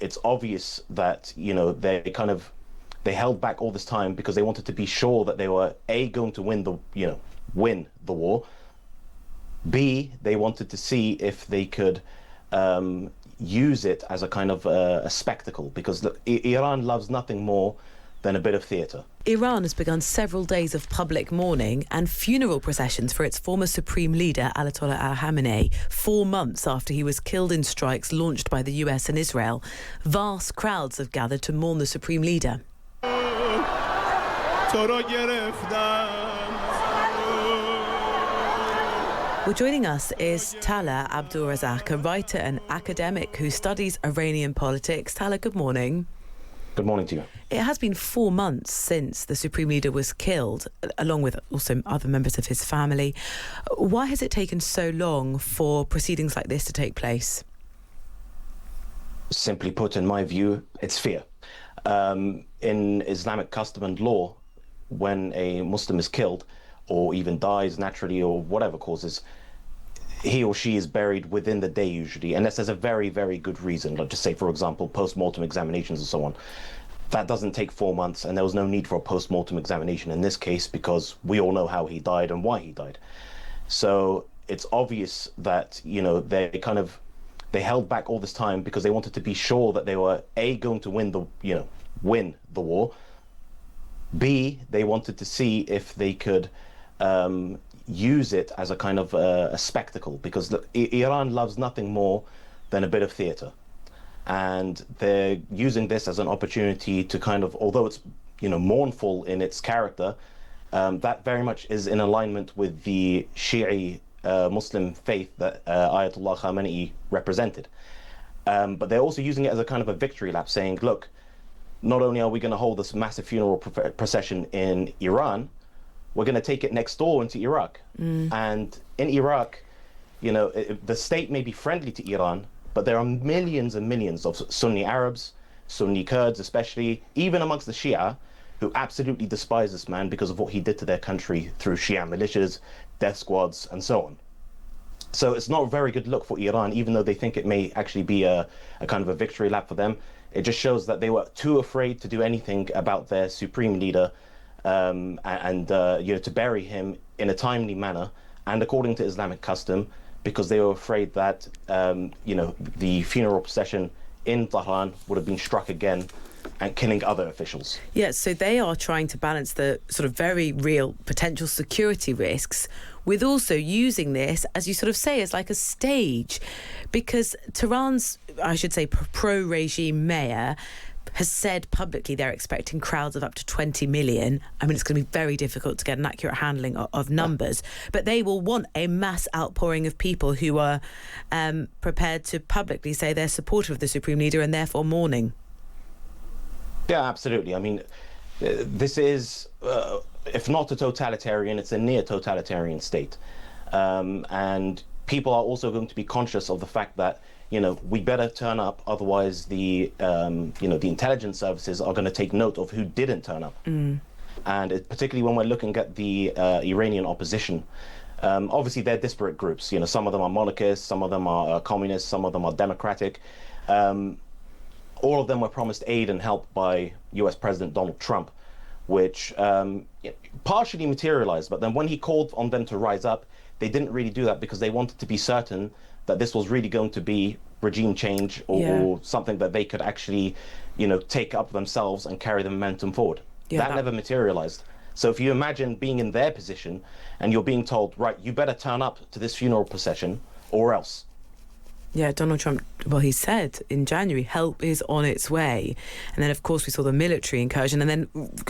it's obvious that, they held back all this time because they wanted to be sure that they were going to win the war. B, they wanted to see if they could use it as a kind of a spectacle, because look, Iran loves nothing more than a bit of theatre. Iran has begun several days of public mourning and funeral processions for its former supreme leader, Ayatollah Khamenei, 4 months after he was killed in strikes launched by the US and Israel. Vast crowds have gathered to mourn the supreme leader. Well, joining us is Tallha Abdulrazaq, a writer and academic who studies Iranian politics. Tallha, good morning. Good morning to you. It has been 4 months since the supreme leader was killed, along with also other members of his family. Why has it taken so long for proceedings like this to take place? Simply put, in my view, it's fear. In Islamic custom and law, when a Muslim is killed or even dies naturally or whatever causes, he or she is buried within the day usually, unless there's a very, very good reason, like just say, for example, post-mortem examinations and so on. That doesn't take 4 months, and there was no need for a post-mortem examination in this case because we all know how he died and why he died. So it's obvious that, they held back all this time because they wanted to be sure that they were going to win the war. B, they wanted to see if they could use it as a kind of a spectacle, because look, Iran loves nothing more than a bit of theatre, and they're using this as an opportunity to kind of, although it's mournful in its character, that very much is in alignment with the Shi'i Muslim faith that Ayatollah Khamenei represented. But they're also using it as a kind of a victory lap, saying, look, not only are we going to hold this massive funeral procession in Iran, we're going to take it next door into Iraq. And in Iraq, the state may be friendly to Iran, but there are millions and millions of Sunni Arabs, Sunni Kurds especially, even amongst the Shia, who absolutely despise this man because of what he did to their country through Shia militias, death squads, and so on. So it's not a very good look for Iran, even though they think it may actually be a kind of a victory lap for them. It just shows that they were too afraid to do anything about their supreme leader, to bury him in a timely manner and according to Islamic custom, because they were afraid that the funeral procession in Tehran would have been struck again and killing other officials. Yeah, so they are trying to balance the sort of very real potential security risks with also using this, as you sort of say, as like a stage, because Tehran's, I should say, pro-regime mayor has said publicly they're expecting crowds of up to 20 million. I mean, it's going to be very difficult to get an accurate handling of numbers, but they will want a mass outpouring of people who are prepared to publicly say they're supportive of the supreme leader and therefore mourning. Yeah, absolutely. I mean, this is, if not a totalitarian, it's a near totalitarian state. And people are also going to be conscious of the fact that, we better turn up, otherwise the intelligence services are going to take note of who didn't turn up. And particularly when we're looking at the Iranian opposition, obviously they're disparate groups. Some of them are monarchists, some of them are communists, some of them are democratic. All of them were promised aid and help by US President Donald Trump, which partially materialized. But then when he called on them to rise up, they didn't really do that because they wanted to be certain that this was really going to be regime change or something that they could actually, take up themselves and carry the momentum forward. That never materialized. So if you imagine being in their position and you're being told, right, you better turn up to this funeral procession or else. Yeah, Donald Trump, well, he said in January, help is on its way. And then, of course, we saw the military incursion. And then,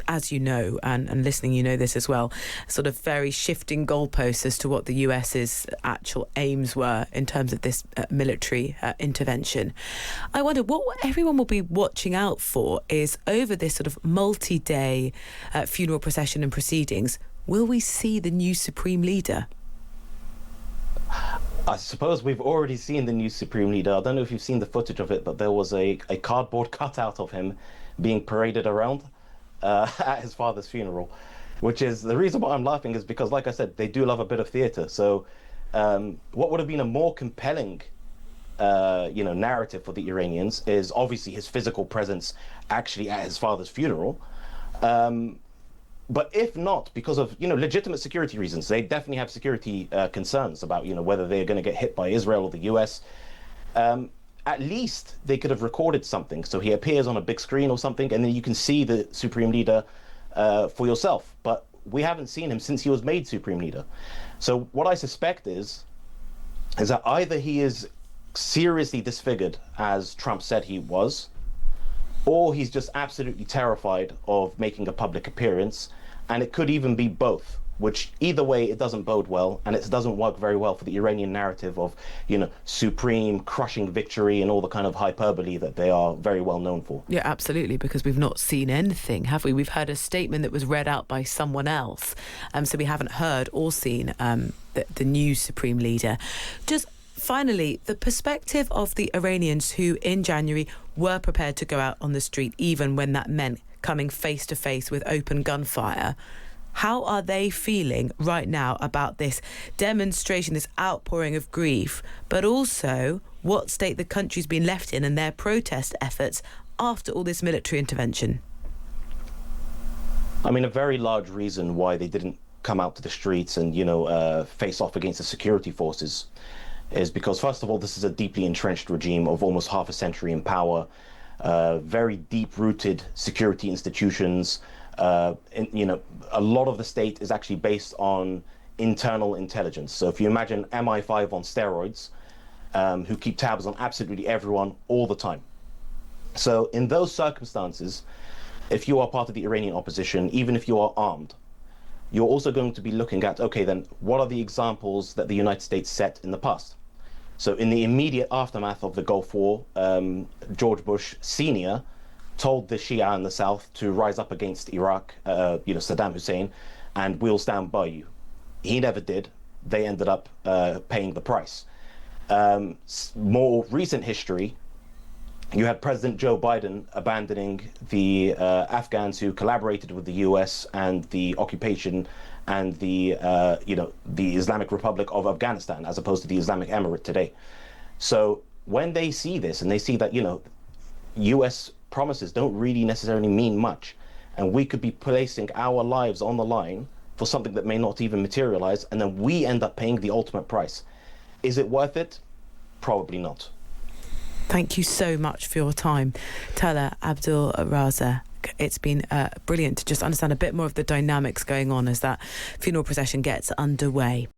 as you know, and listening, you know this as well, sort of very shifting goalposts as to what the US's actual aims were in terms of this military intervention. I wonder what everyone will be watching out for is over this sort of multi-day funeral procession and proceedings, will we see the new supreme leader? I suppose we've already seen the new supreme leader. I don't know if you've seen the footage of it, but there was a cardboard cutout of him being paraded around at his father's funeral, which is the reason why I'm laughing is because, like I said, they do love a bit of theatre. So what would have been a more compelling narrative for the Iranians is obviously his physical presence actually at his father's funeral. But if not, because of legitimate security reasons, they definitely have security concerns about whether they're going to get hit by Israel or the US. At least they could have recorded something, so he appears on a big screen or something, and then you can see the Supreme Leader for yourself. But we haven't seen him since he was made Supreme Leader. So what I suspect is that either he is seriously disfigured, as Trump said he was, or he's just absolutely terrified of making a public appearance, and it could even be both, which either way it doesn't bode well, and it doesn't work very well for the Iranian narrative of supreme crushing victory and all the kind of hyperbole that they are very well known for. Yeah, absolutely, because we've not seen anything, have we? We've heard a statement that was read out by someone else, so we haven't heard or seen the new Supreme Leader. Just finally, the perspective of the Iranians who in January were prepared to go out on the street, even when that meant coming face to face with open gunfire. How are they feeling right now about this demonstration, this outpouring of grief, but also what state the country's been left in and their protest efforts after all this military intervention? I mean, a very large reason why they didn't come out to the streets and, face off against the security forces is because, first of all, this is a deeply entrenched regime of almost half a century in power, very deep-rooted security institutions. A lot of the state is actually based on internal intelligence. So if you imagine MI5 on steroids, who keep tabs on absolutely everyone all the time. So in those circumstances, if you are part of the Iranian opposition, even if you are armed, you're also going to be looking at, okay, then what are the examples that the United States set in the past? So in the immediate aftermath of the Gulf War, George Bush Sr. told the Shia in the South to rise up against Iraq, Saddam Hussein, and we'll stand by you. He never did. They ended up paying the price. More recent history, you had President Joe Biden abandoning the Afghans who collaborated with the US and the occupation and the Islamic Republic of Afghanistan, as opposed to the Islamic Emirate today. So when they see this and they see that, US promises don't really necessarily mean much, and we could be placing our lives on the line for something that may not even materialize, and then we end up paying the ultimate price. Is it worth it? Probably not. Thank you so much for your time, Tallha Abdulrazaq. It's been brilliant to just understand a bit more of the dynamics going on as that funeral procession gets underway.